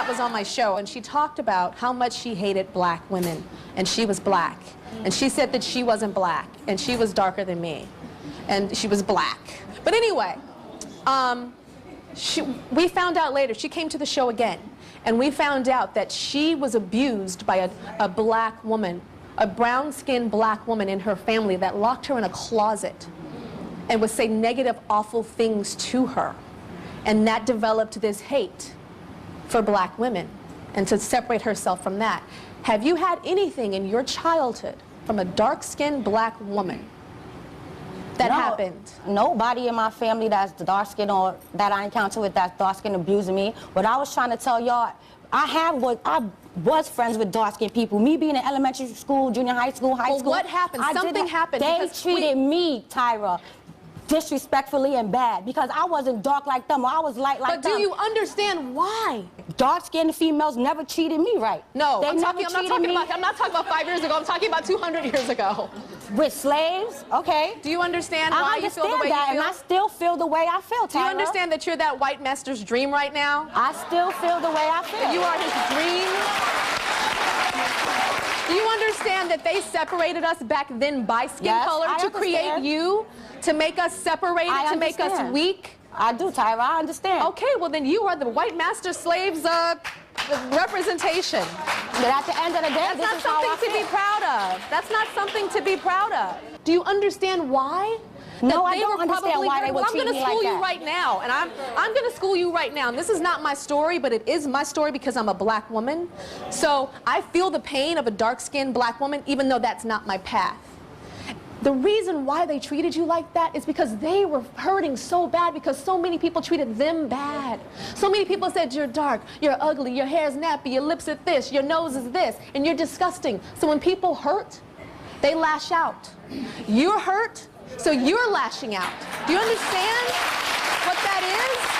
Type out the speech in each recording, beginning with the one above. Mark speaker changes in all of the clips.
Speaker 1: that was on my show, and she talked about how much she hated black women, and she was black. And she said that she wasn't black, and she was darker than me, and she was black. But anyway, we found out later, she came to the show again, and we found out that she was abused by a black woman, a brown-skinned black woman in her family that locked her in a closet and would say negative, awful things to her. And that developed this hate for black women, and to separate herself from that. Have you had anything in your childhood from a dark-skinned black woman that happened?
Speaker 2: Nobody in my family that's dark-skinned or that I encountered with that's dark-skinned abusing me. What I was trying to tell y'all, I was friends with dark-skinned people. Me being in elementary school, junior high school, high school.
Speaker 1: What happened? Something happened.
Speaker 2: They treated me, Tyra, disrespectfully and bad because I wasn't dark like them or I was light like them.
Speaker 1: But do you understand why?
Speaker 2: Dark-skinned females never treated me right.
Speaker 1: No, I'm not talking about 5 years ago. I'm talking about 200 years ago.
Speaker 2: With slaves, okay.
Speaker 1: Do you understand why you feel the way you feel?
Speaker 2: And I still feel the way I feel, Tyra.
Speaker 1: Do you understand that you're that white master's dream right now?
Speaker 2: I still feel the way I feel.
Speaker 1: That you are his dream? Do you understand that they separated us back then by skin color to create you? To make us separated, to make us weak?
Speaker 2: I do, Tyra, I understand.
Speaker 1: Okay, well then you are the white master slaves representation.
Speaker 2: But at the end of the day,
Speaker 1: that's not something to be proud of. That's not something to be proud of. Do you understand why?
Speaker 2: No, I don't understand why they would treat me like that.
Speaker 1: I'm going to school you right now, and I'm going to school you right now. And this is not my story, but it is my story because I'm a black woman. So I feel the pain of a dark-skinned black woman, even though that's not my path. The reason why they treated you like that is because they were hurting so bad because so many people treated them bad. So many people said, you're dark, you're ugly, your hair's nappy, your lips are this, your nose is this, and you're disgusting. So when people hurt, they lash out. You're hurt, so you're lashing out. Do you understand what that is?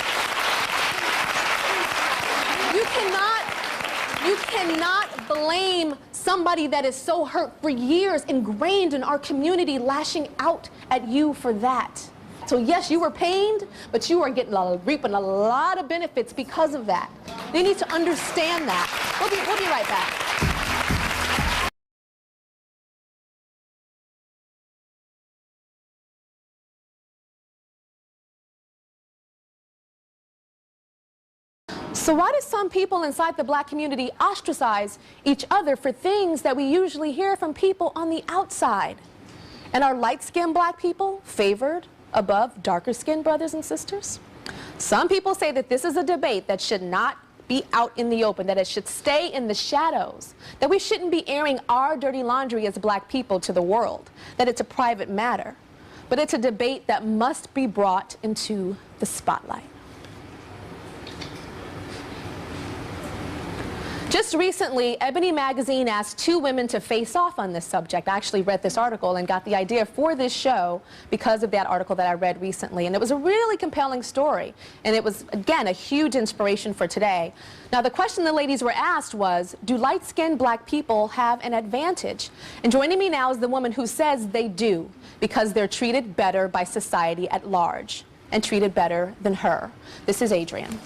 Speaker 1: You cannot blame somebody that is so hurt for years, ingrained in our community, lashing out at you for that. So yes, you were pained, but you are reaping a lot of benefits because of that. You need to understand that. We'll be right back. So why do some people inside the black community ostracize each other for things that we usually hear from people on the outside? And are light-skinned black people favored above darker-skinned brothers and sisters? Some people say that this is a debate that should not be out in the open, that it should stay in the shadows, that we shouldn't be airing our dirty laundry as black people to the world, that it's a private matter. But it's a debate that must be brought into the spotlight. Just recently, Ebony Magazine asked 2 women to face off on this subject. I actually read this article and got the idea for this show because of that article that I read recently. And it was a really compelling story. And it was, again, a huge inspiration for today. Now, the question the ladies were asked was, do light-skinned black people have an advantage? And joining me now is the woman who says they do, because they're treated better by society at large and treated better than her. This is Adrienne.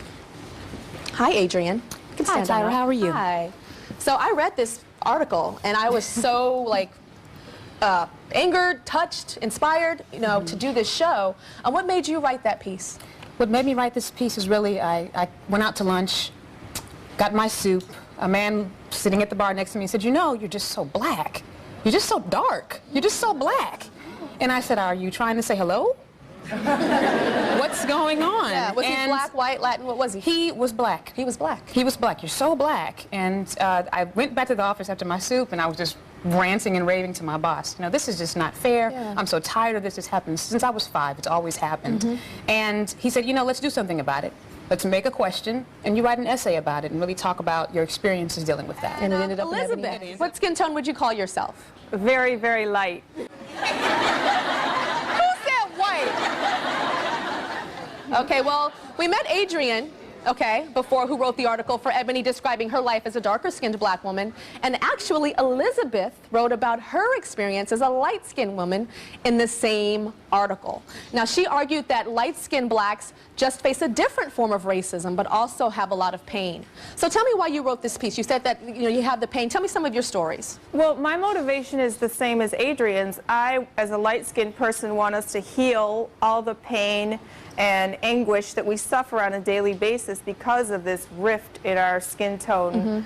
Speaker 1: Hi, Adrienne.
Speaker 3: Hi, Tyra. How are you?
Speaker 1: Hi. So I read this article, and I was so, angered, touched, inspired, to do this show. And what made you write that piece?
Speaker 3: What made me write this piece is really, I went out to lunch, got my soup. A man sitting at the bar next to me said, you know, you're just so black. You're just so dark. You're just so black. And I said, are you trying to say hello? What's going on?
Speaker 1: Yeah, was he black, white, Latin? What was he?
Speaker 3: He was black.
Speaker 1: He was black.
Speaker 3: He was black. You're so black. And I went back to the office after my soup, and I was just ranting and raving to my boss. You know, this is just not fair. Yeah. I'm so tired of this. It's happened since I was 5. It's always happened. And he said, you know, let's do something about it. Let's make a question, and you write an essay about it and really talk about your experiences dealing with that.
Speaker 1: And it ended up Elizabeth, what skin tone would you call yourself?
Speaker 4: Very, very light.
Speaker 1: Okay, well, we met Adrienne, before, who wrote the article for Ebony describing her life as a darker-skinned black woman. And actually, Elizabeth wrote about her experience as a light-skinned woman in the same article. Now, she argued that light-skinned blacks just face a different form of racism, but also have a lot of pain. So tell me why you wrote this piece. You said that you have the pain. Tell me some of your stories.
Speaker 4: Well, my motivation is the same as Adrian's. I, as a light-skinned person, want us to heal all the pain and anguish that we suffer on a daily basis because of this rift in our skin tone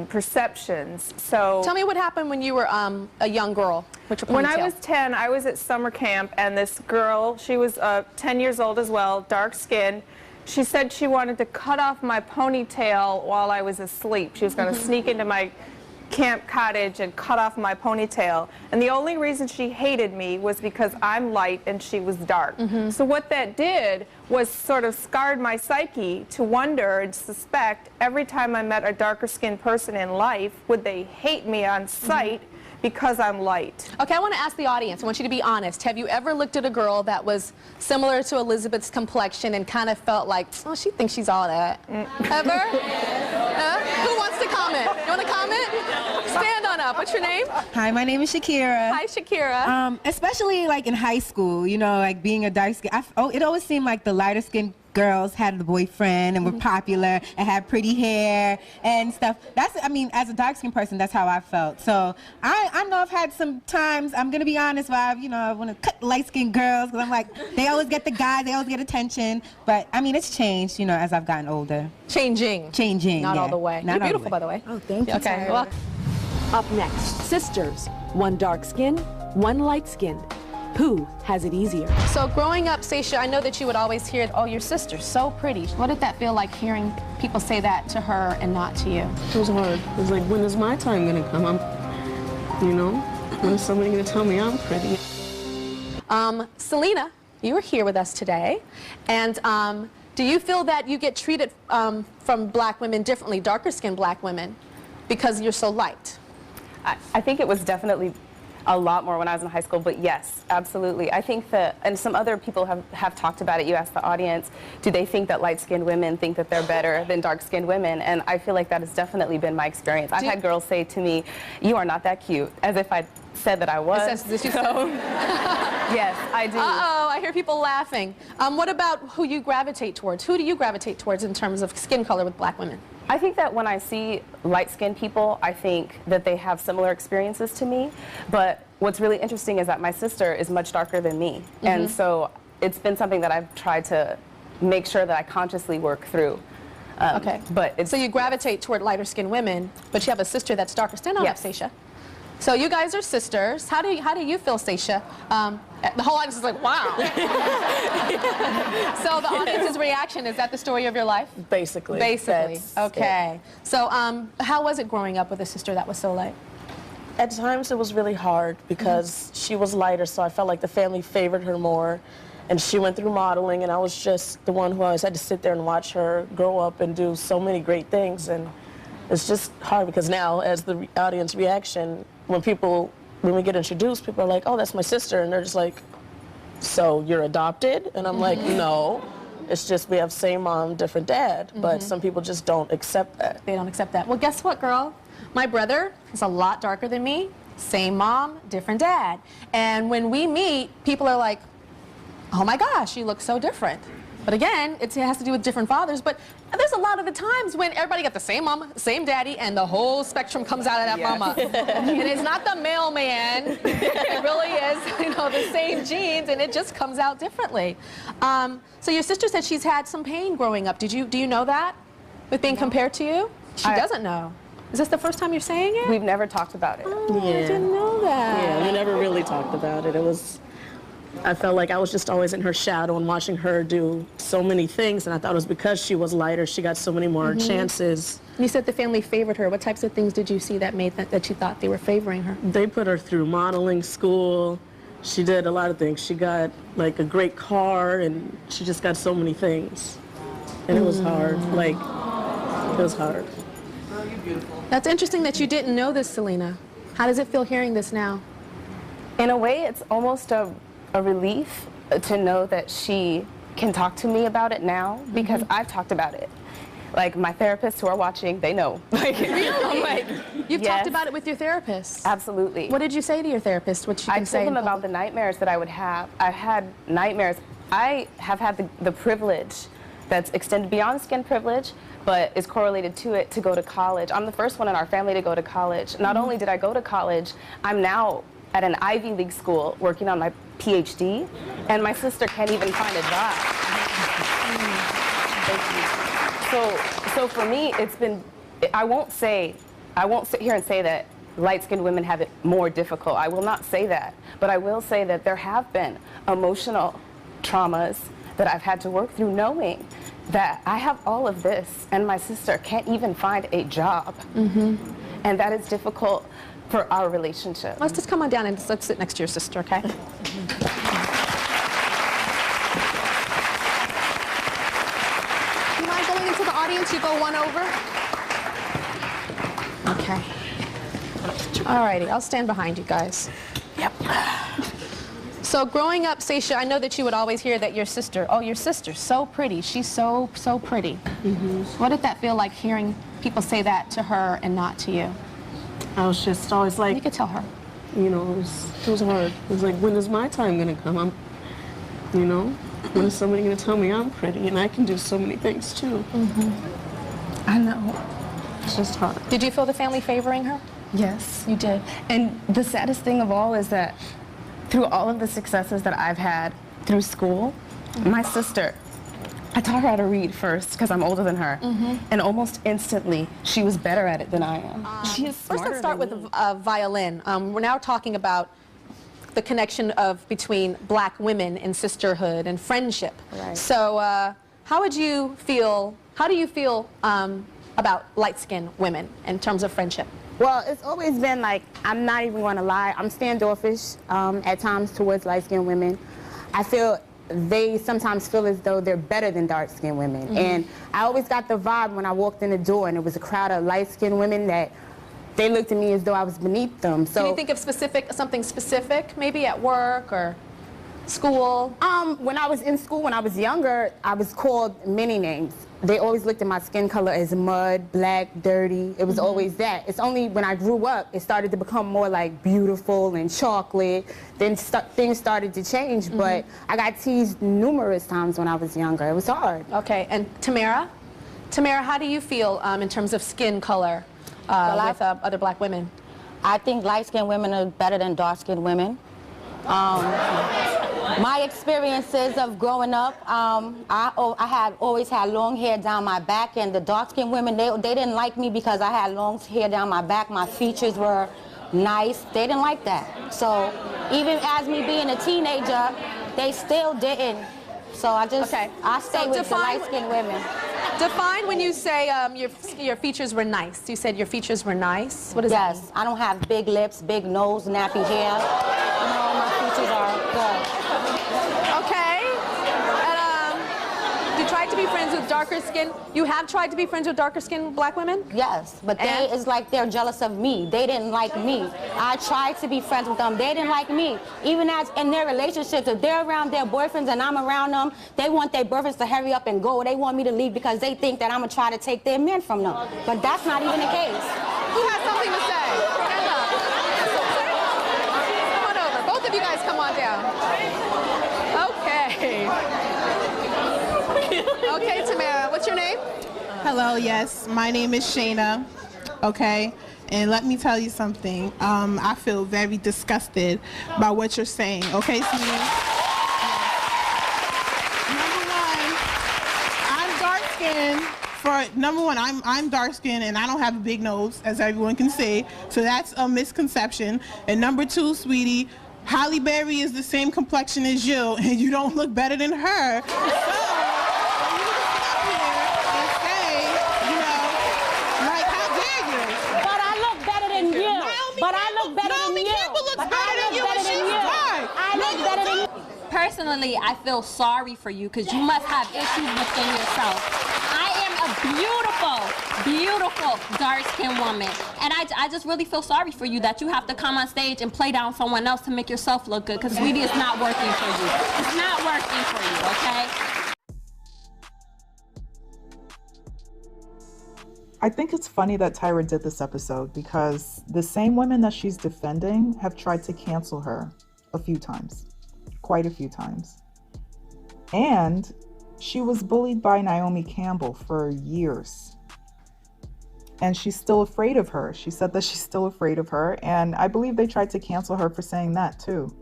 Speaker 4: perceptions. So
Speaker 1: tell me what happened when you were a young girl.
Speaker 4: When I was 10, I was at summer camp, and this girl, she was 10 years old as well, dark-skinned. She said she wanted to cut off my ponytail while I was asleep. She was going to sneak into my camp cottage and cut off my ponytail. And the only reason she hated me was because I'm light and she was dark. So what that did was sort of scarred my psyche to wonder and suspect every time I met a darker skinned person in life, would they hate me on sight because I'm light.
Speaker 1: Okay, I want to ask the audience, I want you to be honest. Have you ever looked at a girl that was similar to Elizabeth's complexion and kind of felt like, oh, she thinks she's all that? Ever? Who wants to comment? You want to comment? Stand on up. What's your name?
Speaker 5: Hi, my name is Shakira.
Speaker 1: Hi, Shakira.
Speaker 5: Especially like in high school, you know, like being a dark skin. It always seemed like the lighter skinned girls had a boyfriend and were popular and had pretty hair and stuff. I mean, as a dark skinned person, that's how I felt. So I know I've had some times, I'm going to be honest, where I want to cut light skinned girls because I'm like, they always get the guys, they always get attention. But I mean, it's changed, you know, as I've gotten older.
Speaker 1: Changing.
Speaker 5: Not
Speaker 1: all the way.
Speaker 5: Not
Speaker 1: You're beautiful, by the way.
Speaker 5: Oh, thank you.
Speaker 1: Okay. Well,
Speaker 6: up next, sisters. One dark-skinned, one light-skinned. Who has it easier?
Speaker 1: so growing up, Seisha, I know that you would always hear, oh, your sister's so pretty. What did that feel like hearing people say that to her and not to you?
Speaker 7: It was hard. It was like, when is my time gonna come? When is somebody gonna tell me I'm pretty?
Speaker 1: Selena, you are here with us today, and do you feel that you get treated from black women differently, darker skinned black women, because you're so light?
Speaker 8: I think it was definitely a lot more when I was in high school, but yes, absolutely. I think that, and some other people have talked about it. You asked the audience, do they think that light-skinned women think that they're better than dark-skinned women? And I feel like that has definitely been my experience. I've had girls say to me, you are not that cute, as if I said that I was. Yes, I do.
Speaker 1: Uh-oh, I hear people laughing. What about who you gravitate towards? Who do you gravitate towards in terms of skin color with black women?
Speaker 8: I think that when I see light-skinned people, I think that they have similar experiences to me. But what's really interesting is that my sister is much darker than me. And so it's been something that I've tried to make sure that I consciously work through.
Speaker 1: Okay.
Speaker 8: But
Speaker 1: so you gravitate toward lighter-skinned women, but you have a sister that's darker. Stand on up, Seisha. So you guys are sisters. How do you feel, Seisha? The whole audience is like, wow. So the audience's reaction, is that the story of your life?
Speaker 7: Basically.
Speaker 1: Basically. Okay.
Speaker 7: It.
Speaker 1: So how was it growing up with a sister that was so light?
Speaker 7: At times it was really hard because she was lighter, so I felt like the family favored her more. And she went through modeling, and I was just the one who always had to sit there and watch her grow up and do so many great things. And it's just hard because now, as the audience reaction, when we get introduced, people are like, oh, that's my sister. And they're just like, so you're adopted? And I'm like, no. It's just we have same mom, different dad. But some people just don't accept that.
Speaker 1: They don't accept that. Well, guess what, girl? My brother is a lot darker than me. Same mom, different dad. And when we meet, people are like, oh my gosh, you look so different. But again, it has to do with different fathers. But there's a lot of the times when everybody got the same mama, same daddy, and the whole spectrum comes out of that mama. And it's not the mailman. It really is, the same genes, and it just comes out differently. So your sister said she's had some pain growing up. Do you know that? With being compared to you? She doesn't know. Is this the first time you're saying it?
Speaker 8: We've never talked about it.
Speaker 1: Oh, I didn't know that.
Speaker 7: Yeah, we never really talked about it. I felt like I was just always in her shadow and watching her do so many things, and I thought it was because she was lighter, she got so many more chances.
Speaker 1: You said the family favored her. What types of things did you see that made that you thought they were favoring her?
Speaker 7: They put her through modeling school. She did a lot of things. She got like a great car, and she just got so many things. And it was hard. It was hard.
Speaker 1: That's interesting that you didn't know this, Selena. How does it feel hearing this now?
Speaker 8: In a way, it's almost a relief to know that she can talk to me about it now, because I've talked about it. Like my therapists who are watching, they know. Like,
Speaker 1: Really?
Speaker 8: I'm like,
Speaker 1: You've
Speaker 8: yes,
Speaker 1: talked about it with your therapist.
Speaker 8: absolutely.
Speaker 1: What did you say to your therapist? What she
Speaker 8: I
Speaker 1: can say
Speaker 8: told
Speaker 1: in
Speaker 8: them about
Speaker 1: public?
Speaker 8: the nightmares that I would have. I had nightmares. I have had the privilege that's extended beyond skin privilege, but is correlated to it, to go to college. I'm the first one in our family to go to college. Not only did I go to college, I'm now at an Ivy League school working on my PhD, and my sister can't even find a job. Thank you. So for me, it's been, I won't sit here and say that light-skinned women have it more difficult. I will not say that, but I will say that there have been emotional traumas that I've had to work through, knowing that I have all of this and my sister can't even find a job. And that is difficult for our relationship.
Speaker 1: Let's just come on down and let's sit next to your sister, okay? Do you mind going into the audience? You go one over. Okay. All righty, I'll stand behind you guys. Yep. So growing up, Seisha, I know that you would always hear that your sister, oh, your sister's so pretty. She's so pretty. What did that feel like hearing people say that to her and not to you?
Speaker 9: I was just always like,
Speaker 1: You could tell her.
Speaker 9: you know, it was hard. It was like, when is my time gonna come? You know, when is somebody gonna tell me I'm pretty and I can do so many things too?
Speaker 8: I know.
Speaker 9: It's just hard.
Speaker 1: Did you feel the family favoring her?
Speaker 8: Yes.
Speaker 1: You did.
Speaker 8: And the saddest thing of all is that through all of the successes that I've had through school, my sister, I taught her how to read first because I'm older than her, and almost instantly she was better at it than I am. She is
Speaker 1: First, let's
Speaker 8: smarter
Speaker 1: start
Speaker 8: than
Speaker 1: with
Speaker 8: me.
Speaker 1: violin. We're now talking about the connection between black women and sisterhood and friendship.
Speaker 2: Right.
Speaker 1: So, how do you feel about light-skinned women in terms of friendship?
Speaker 10: Well, it's always been like, I'm not even going to lie, I'm standoffish at times towards light-skinned women. I feel they sometimes feel as though they're better than dark-skinned women. And I always got the vibe when I walked in the door and it was a crowd of light-skinned women that they looked at me as though I was beneath them. So
Speaker 1: Can you think of something specific, maybe at work or school?
Speaker 10: when I was in school, when I was younger, I was called many names. They always looked at my skin color as mud, black, dirty. It was always that. It's only when I grew up, it started to become more like beautiful and chocolate. Then things started to change, but I got teased numerous times when I was younger. It was hard.
Speaker 1: Okay, and Tamara? Tamara, how do you feel in terms of skin color with other black women?
Speaker 2: I think light-skinned women are better than dark-skinned women. My experiences of growing up, I had always had long hair down my back, and the dark-skinned women, they didn't like me because I had long hair down my back. My features were nice. They didn't like that. So even as me being a teenager, they still didn't. So I stay with the light-skinned women.
Speaker 1: Define when you say your features were nice. You said your features were nice. What does that mean?
Speaker 2: Yes, I don't have big lips, big nose, nappy hair. You know, my features are good.
Speaker 1: Okay. And you tried to be friends with darker skin. You have tried to be friends with darker skinned black women?
Speaker 2: Yes, but it's like they're jealous of me. They didn't like me. I tried to be friends with them. They didn't like me. Even as in their relationships, if they're around their boyfriends and I'm around them, they want their boyfriends to hurry up and go. They want me to leave because they think that I'm going to try to take their men from them. But that's not even the case.
Speaker 1: Who has something to say? Stand up. Come on over. Both of you guys come on down. Okay. Okay, Tamara, what's your name?
Speaker 11: Hello, yes, my name is Shayna, okay? And let me tell you something. I feel very disgusted by what you're saying, okay, sweetie? Number one, I'm dark-skinned. Number one, I'm dark-skinned and I don't have a big nose, as everyone can see, so that's a misconception. And number two, sweetie, Halle Berry is the same complexion as you, and you don't look better than her.
Speaker 12: Personally, I feel sorry for you because you must have issues within yourself. I am a beautiful, dark-skinned woman. And I just really feel sorry for you that you have to come on stage and play down someone else to make yourself look good because, sweetie, it's not working for you. It's not working for you, okay?
Speaker 13: I think it's funny that Tyra did this episode because the same women that she's defending have tried to cancel her a few times, quite a few times. And she was bullied by Naomi Campbell for years. And she's still afraid of her. She said that she's still afraid of her. And I believe they tried to cancel her for saying that too.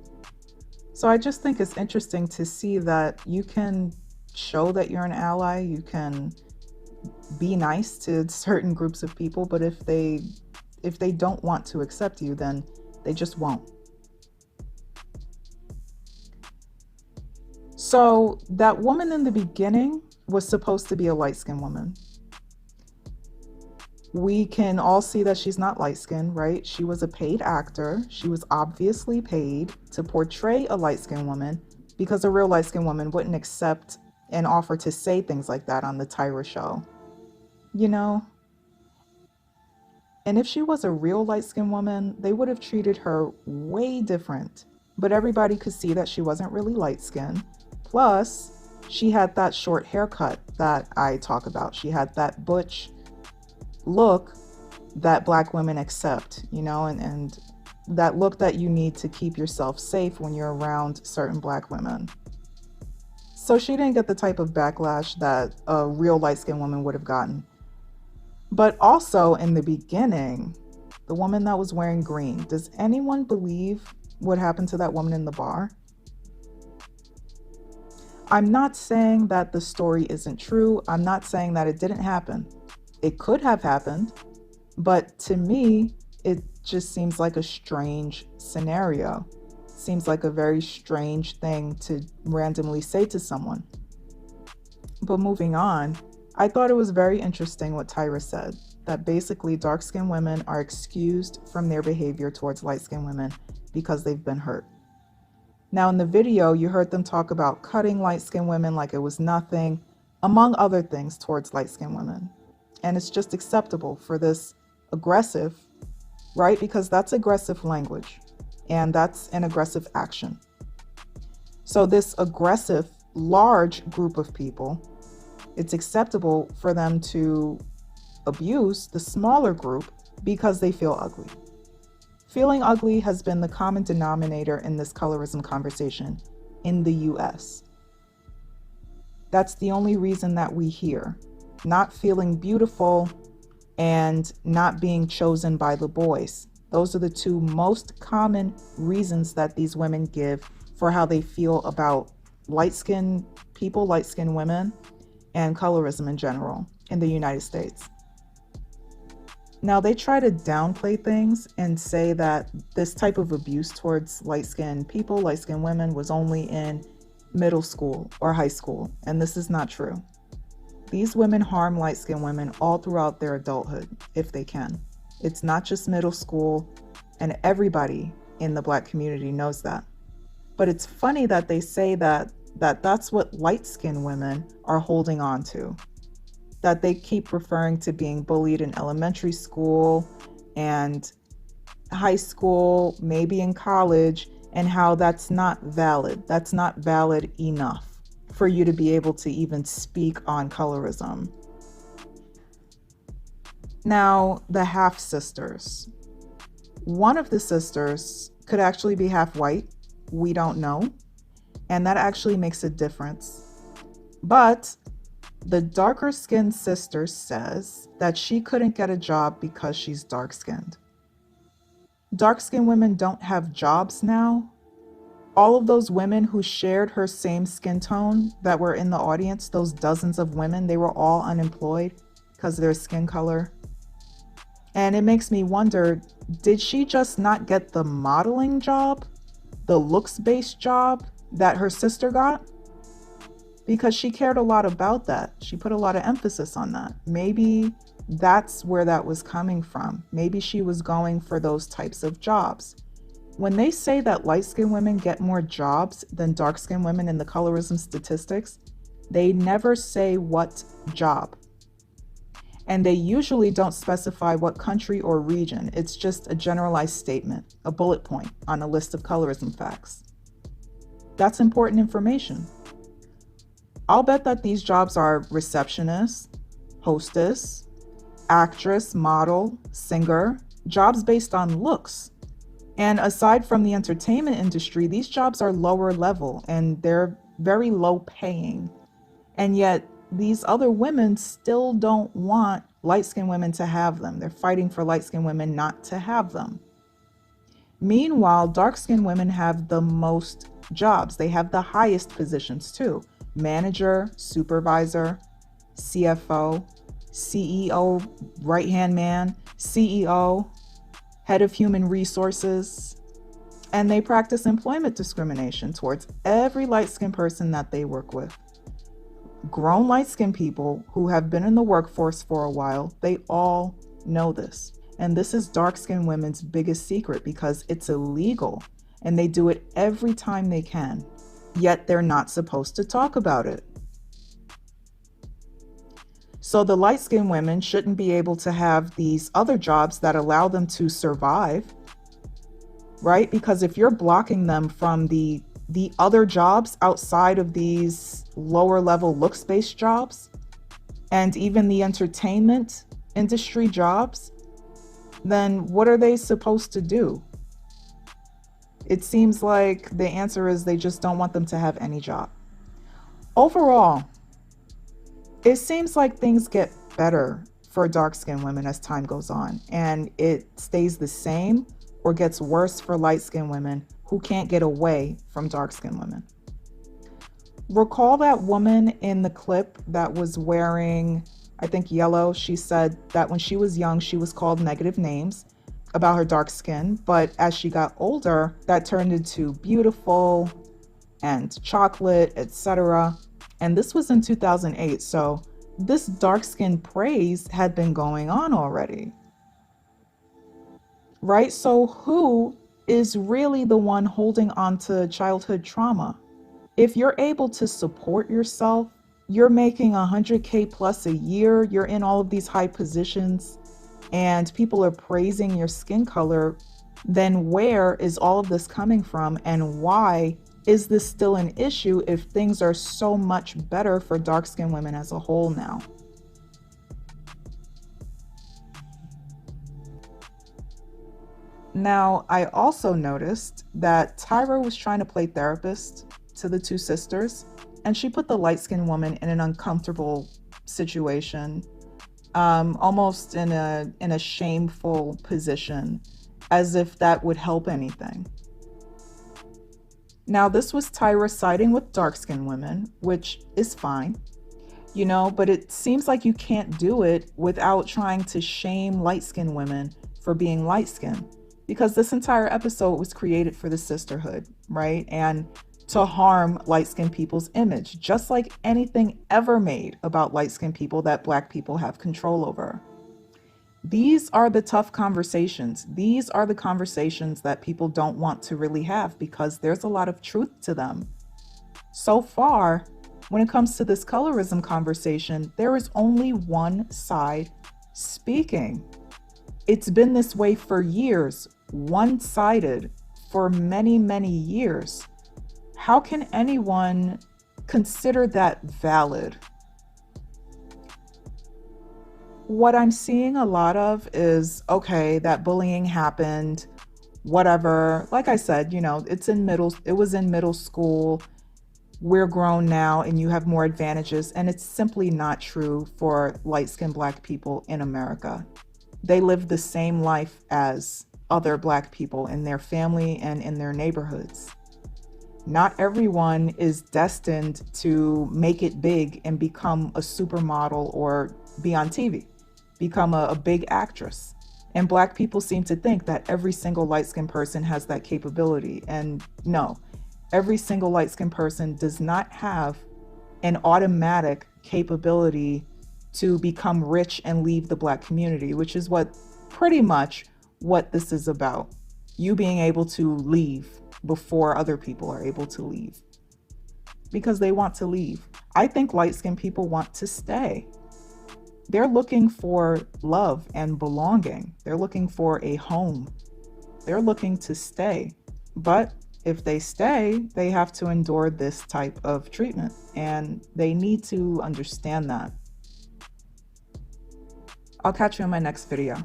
Speaker 13: So I just think it's interesting to see that you can show that you're an ally. You can be nice to certain groups of people, but if they don't want to accept you, then they just won't. So that woman in the beginning was supposed to be a light-skinned woman. We can all see that she's not light-skinned, right? She was a paid actor. She was obviously paid to portray a light-skinned woman because a real light-skinned woman wouldn't accept and offer to say things like that on the Tyra show. You know? And if she was a real light-skinned woman, they would have treated her way different. But everybody could see that she wasn't really light-skinned. Plus, she had that short haircut that I talk about. She had that butch look that Black women accept, you know, and that look that you need to keep yourself safe when you're around certain Black women. So she didn't get the type of backlash that a real light-skinned woman would have gotten. But also in the beginning, the woman that was wearing green, does anyone believe what happened to that woman in the bar? I'm not saying that the story isn't true. I'm not saying that it didn't happen. It could have happened, but to me, it just seems like a strange scenario. Seems like a very strange thing to randomly say to someone. But moving on, I thought it was very interesting what Tyra said, that basically dark-skinned women are excused from their behavior towards light-skinned women because they've been hurt. Now in the video, you heard them talk about cutting light-skinned women like it was nothing, among other things towards light-skinned women. And it's just acceptable for this aggressive, right? Because that's aggressive language and that's an aggressive action. So this aggressive, large group of people, it's acceptable for them to abuse the smaller group because they feel ugly. Feeling ugly has been the common denominator in this colorism conversation in the US. That's the only reason that we hear. Not feeling beautiful and not being chosen by the boys. Those are the two most common reasons that these women give for how they feel about light-skinned people, light-skinned women, and colorism in general in the United States. Now, they try to downplay things and say that this type of abuse towards light-skinned people, light-skinned women, was only in middle school or high school, and this is not true. These women harm light-skinned women all throughout their adulthood, if they can. It's not just middle school, and everybody in the Black community knows that. But it's funny that they say that's what light-skinned women are holding on to. That they keep referring to being bullied in elementary school and high school, maybe in college, and how that's not valid. That's not valid enough for you to be able to even speak on colorism. Now, the half sisters. One of the sisters could actually be half white. We don't know. And that actually makes a difference. But the darker skinned sister says that she couldn't get a job because she's dark skinned. Dark skinned women don't have jobs now. All of those women who shared her same skin tone that were in the audience, those dozens of women, they were all unemployed because of their skin color. And it makes me wonder, did she just not get the modeling job, the looks-based job that her sister got? Because she cared a lot about that. She put a lot of emphasis on that. Maybe that's where that was coming from. Maybe she was going for those types of jobs. When they say that light-skinned women get more jobs than dark-skinned women in the colorism statistics, they never say what job. And they usually don't specify what country or region. It's just a generalized statement, a bullet point on a list of colorism facts. That's important information. I'll bet that these jobs are receptionist, hostess, actress, model, singer, jobs based on looks. And aside from the entertainment industry, these jobs are lower level and they're very low paying. And yet these other women still don't want light-skinned women to have them. They're fighting for light-skinned women not to have them. Meanwhile, dark-skinned women have the most jobs. They have the highest positions too. Manager, supervisor, CFO, CEO, right-hand man, CEO, head of human resources, and they practice employment discrimination towards every light-skinned person that they work with. Grown light-skinned people who have been in the workforce for a while, they all know this. And this is dark-skinned women's biggest secret because it's illegal and they do it every time they can. Yet they're not supposed to talk about it. So the light-skinned women shouldn't be able to have these other jobs that allow them to survive, right? Because if you're blocking them from the other jobs outside of these lower level looks-based jobs and even the entertainment industry jobs, then what are they supposed to do? It seems like the answer is they just don't want them to have any job. Overall, it seems like things get better for dark-skinned women as time goes on, and it stays the same or gets worse for light-skinned women who can't get away from dark-skinned women. Recall that woman in the clip that was wearing, I think, yellow? She said that when she was young, she was called negative names about her dark skin, but as she got older, that turned into beautiful and chocolate, etc. And this was in 2008, so this dark skin praise had been going on already. Right? So who is really the one holding on to childhood trauma? If you're able to support yourself, you're making 100K plus a year, you're in all of these high positions, and people are praising your skin color, then where is all of this coming from, and why is this still an issue if things are so much better for dark-skinned women as a whole now? Now, I also noticed that Tyra was trying to play therapist to the two sisters, and she put the light-skinned woman in an uncomfortable situation, almost in a shameful position, as if that would help anything. Now, this was Tyra siding with dark-skinned women, which is fine, you know, but it seems like you can't do it without trying to shame light-skinned women for being light-skinned, because this entire episode was created for the sisterhood, right? And to harm light-skinned people's image, just like anything ever made about light-skinned people that Black people have control over. These are the tough conversations. These are the conversations that people don't want to really have because there's a lot of truth to them. So far, when it comes to this colorism conversation, there is only one side speaking. It's been this way for years, one-sided for many, many years. How can anyone consider that valid? What I'm seeing a lot of is, okay, that bullying happened, whatever. Like I said, you know, it was in middle school. We're grown now and you have more advantages. And it's simply not true for light-skinned Black people in America. They live the same life as other Black people in their family and in their neighborhoods. Not everyone is destined to make it big and become a supermodel or be on TV, become a big actress. And Black people seem to think that every single light-skinned person has that capability. And no, every single light-skinned person does not have an automatic capability to become rich and leave the Black community, which is pretty much what this is about. You being able to leave before other people are able to leave because they want to leave. I think light-skinned people want to stay. They're looking for love and belonging. They're looking for a home. They're looking to stay. But if they stay, they have to endure this type of treatment, and they need to understand that. I'll catch you in my next video.